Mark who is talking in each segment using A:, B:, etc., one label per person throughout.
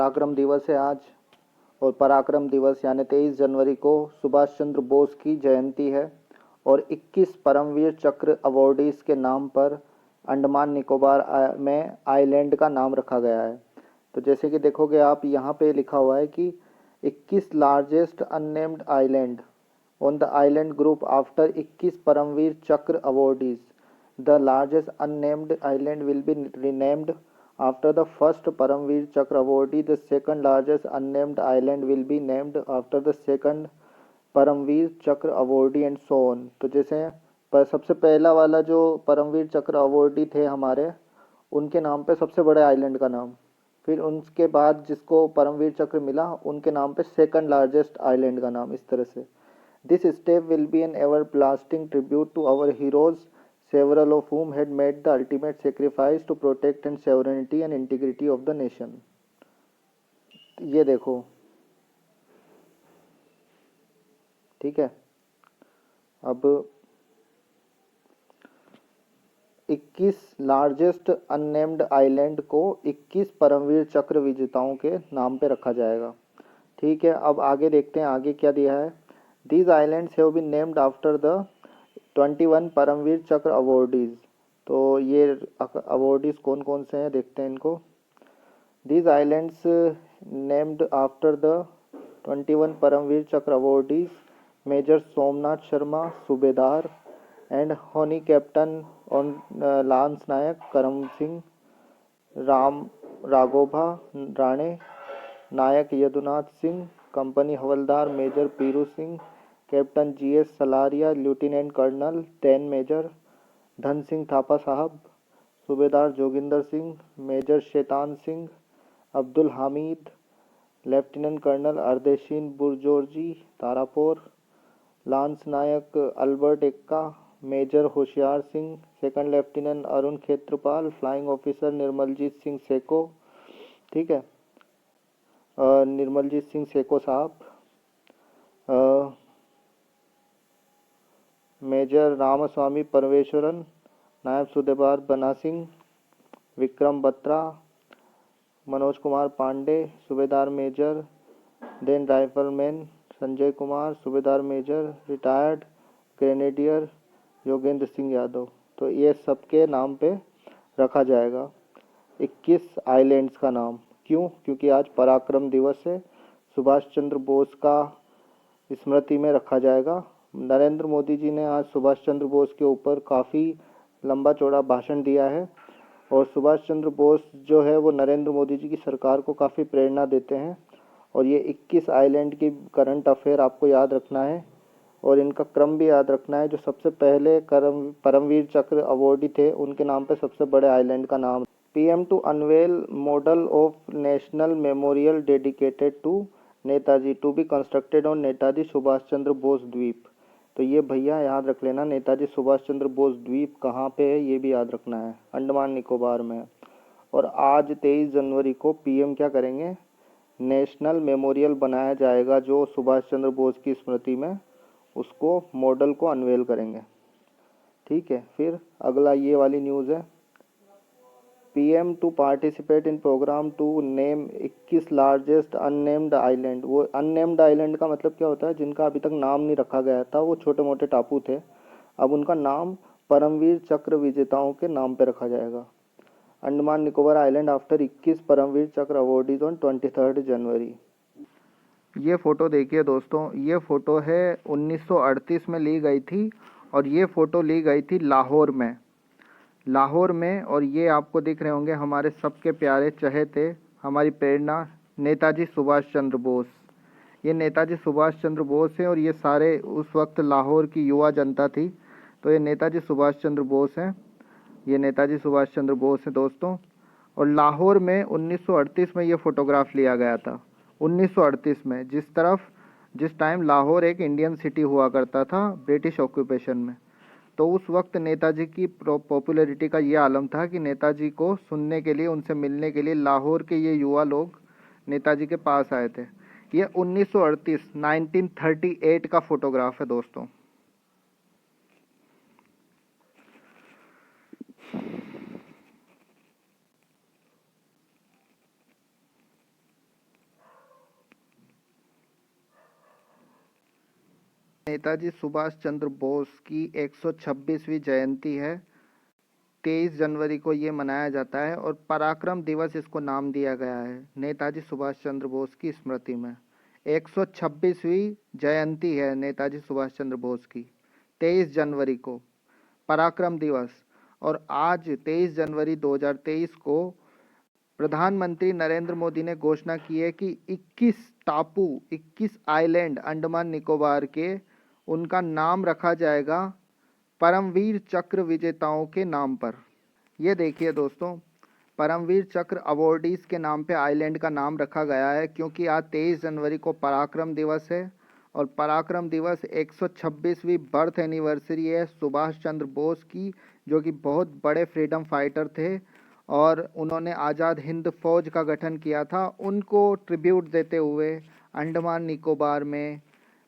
A: पराक्रम दिवस है आज। और पराक्रम दिवस यानी 23 जनवरी को सुभाष चंद्र बोस की जयंती है और 21 परमवीर चक्र अवॉर्डीज के नाम पर अंडमान निकोबार में आइलैंड का नाम रखा गया है। तो जैसे कि देखोगे आप, यहाँ पे लिखा हुआ है कि 21 largest unnamed island on the island group after 21 Paramvir Chakra awardees. The largest unnamed island will be renamed after the first Paramveer Chakra awardee. The second largest unnamed island will be named after the second Paramvir Chakra awardee and so on. तो जैसे सबसे पहला वाला जो Paramvir Chakra awardee थे हमारे, उनके नाम पे सबसे बड़े आइलैंड का नाम, फिर उनके बाद जिसको परमवीर चक्र मिला उनके नाम पे सेकंड लार्जेस्ट आइलैंड का नाम, इस तरह से। This step will be an everlasting tribute to our heroes, several of whom had made the ultimate sacrifice to protect and sovereignty and integrity of the nation। ये देखो, ठीक है। अब 21 लार्जेस्ट अननेम्ड आइलैंड को 21 परमवीर चक्र विजेताओं के नाम पे रखा जाएगा, ठीक है। अब आगे देखते हैं आगे क्या दिया है। These islands have been named after the 21 Paramvir Chakra awardees. तो ये अवॉर्डीज कौन कौन से हैं देखते हैं इनको। These islands named after the 21 Paramvir Chakra awardees major Somnath Sharma subedar and honorary captain on lance naik Karam Singh, Ram Raghoba Rane, Naik Yadunath Singh, company havildar major Piru Singh, captain GS Salaria, lieutenant colonel 10 major Dhan Singh Thapa साहब, subedar Joginder Singh, major Shaitan Singh, Abdul Hamid, lieutenant colonel Ardeshir Burzorji Tarapore, lance naik Albert Ekka, major Hoshiar Singh, second lieutenant Arun Khetrapal, flying officer Nirmaljit Singh Sekhon, ठीक है, निर्मलजीत सिंह सेको साहब, मेजर रामस्वामी परमेश्वरन, नायब सूबेदार बना Singh, Vikram Batra, Manoj Kumar Pandey, subedar major, then rifleman Sanjay Kumar, subedar major, retired grenadier Yogendra Singh Yadav. तो ये सबके नाम पे रखा जाएगा 21 आइलैंड्स का नाम। क्यों? क्योंकि आज पराक्रम दिवस है, सुभाष चंद्र बोस का स्मृति में रखा जाएगा। नरेंद्र मोदी जी ने आज सुभाष चंद्र बोस के ऊपर काफ़ी लंबा चौड़ा भाषण दिया है और सुभाष चंद्र बोस जो है वो नरेंद्र मोदी जी की सरकार को काफ़ी प्रेरणा देते हैं। और ये 21 आइलैंड की करंट अफेयर आपको याद रखना है और इनका क्रम भी याद रखना है। जो सबसे पहले परमवीर चक्र अवॉर्डी थे उनके नाम पे सबसे बड़े आइलैंड का नाम। PM to unveil model of national memorial dedicated to Netaji to be constructed on Netaji Subhash Chandra Bose द्वीप। तो ये भैया याद रख लेना, नेताजी सुभाष चंद्र बोस द्वीप कहाँ पे है ये भी याद रखना है, अंडमान निकोबार में। और आज 23 जनवरी को पीएम क्या करेंगे, नेशनल मेमोरियल बनाया जाएगा जो सुभाष चंद्र बोस की स्मृति में, उसको मॉडल को अनवेल करेंगे, ठीक है। फिर अगला ये वाली न्यूज़ है, PM to participate in program to name 21 largest unnamed island. वो अननेम्ड आइलैंड का मतलब क्या होता है, जिनका अभी तक नाम नहीं रखा गया था, वो छोटे मोटे टापू थे, अब उनका नाम परमवीर चक्र विजेताओं के नाम पे रखा जाएगा। Andaman Nicobar island after 21 Paramvir Chakra awardees on 23 जनवरी। ये फ़ोटो देखिए दोस्तों, ये फ़ोटो है 1938 में ली गई थी और ये फ़ोटो ली गई थी लाहौर में। और ये आपको दिख रहे होंगे हमारे सबके प्यारे चहेते, हमारी प्रेरणा नेताजी सुभाष चंद्र बोस। ये नेताजी सुभाष चंद्र बोस हैं और ये सारे उस वक्त लाहौर की युवा जनता थी। तो ये नेताजी सुभाष चंद्र बोस हैं, ये नेताजी सुभाष चंद्र बोस हैं दोस्तों। और लाहौर में 1938 में ये फ़ोटोग्राफ लिया गया था, 1938 में, जिस टाइम लाहौर एक इंडियन सिटी हुआ करता था ब्रिटिश ऑक्यूपेशन में। तो उस वक्त नेताजी की पॉपुलैरिटी का ये आलम था कि नेताजी को सुनने के लिए, उनसे मिलने के लिए लाहौर के ये युवा लोग नेताजी के पास आए थे। ये 1938 का फोटोग्राफ है दोस्तों। नेताजी सुभाष चंद्र बोस की 126वीं जयंती है। 23 जनवरी को ये मनाया जाता है और पराक्रम दिवस इसको नाम दिया गया है नेताजी सुभाष चंद्र बोस की स्मृति में। 126वीं जयंती है नेताजी सुभाष चंद्र बोस की 23 जनवरी को पराक्रम दिवस। और आज 23 जनवरी 2023 को प्रधानमंत्री नरेंद्र मोदी ने घोषणा की है कि 21 आइलैंड अंडमान निकोबार के उनका नाम रखा जाएगा परमवीर चक्र विजेताओं के नाम पर। ये देखिए दोस्तों, परमवीर चक्र अवॉर्डीज के नाम पे आइलैंड का नाम रखा गया है क्योंकि आज 23 जनवरी को पराक्रम दिवस है और पराक्रम दिवस 126वीं बर्थ एनिवर्सरी है सुभाष चंद्र बोस की, जो कि बहुत बड़े फ्रीडम फाइटर थे और उन्होंने आज़ाद हिंद फौज का गठन किया था। उनको ट्रिब्यूट देते हुए अंडमान निकोबार में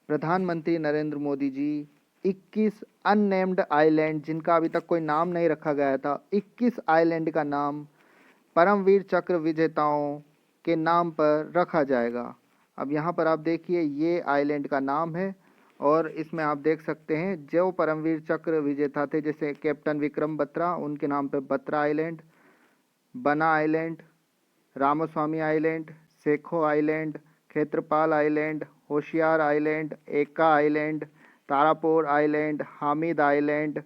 A: प्रधानमंत्री नरेंद्र मोदी जी 21 अननेम्ड आइलैंड, जिनका अभी तक कोई नाम नहीं रखा गया था, 21 आइलैंड का नाम परमवीर चक्र विजेताओं के नाम पर रखा जाएगा। अब यहाँ पर आप देखिए, ये आइलैंड का नाम है और इसमें आप देख सकते हैं जो परमवीर चक्र विजेता थे, जैसे कैप्टन विक्रम बत्रा, उनके नाम पे Batra island, Bana island, Ramaswamy island, Sekhon island, Kshetarpal island, Hoshiar island, Ekka island, Tarapore island, Hamid island,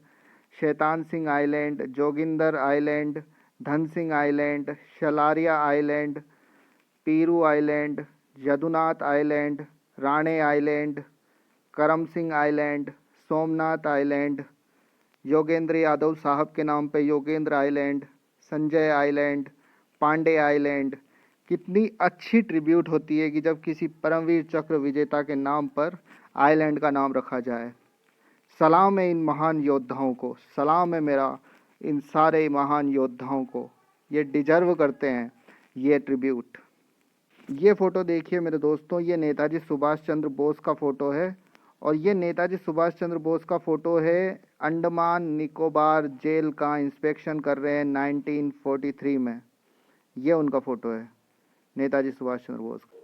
A: Shaitan Singh island, Joginder island, Dhan Singh island, Salaria island, Piru island, Yadunath island, Rane island, Karam Singh island, Somnath island, Yogendra Yadav साहब के नाम पे Yogendra island, Sanjay island, Pandey island. कितनी अच्छी ट्रिब्यूट होती है कि जब किसी परमवीर चक्र विजेता के नाम पर आइलैंड का नाम रखा जाए। सलाम है इन महान योद्धाओं को, सलाम है मेरा इन सारे महान योद्धाओं को, ये डिजर्व करते हैं ये ट्रिब्यूट। ये फ़ोटो देखिए मेरे दोस्तों, ये नेताजी सुभाष चंद्र बोस का फ़ोटो है और ये नेताजी सुभाष चंद्र बोस का फ़ोटो है अंडमान निकोबार जेल का इंस्पेक्शन कर रहे हैं 1943 में। ये उनका फ़ोटो है नेताजी सुभाष चंद्र बोस का।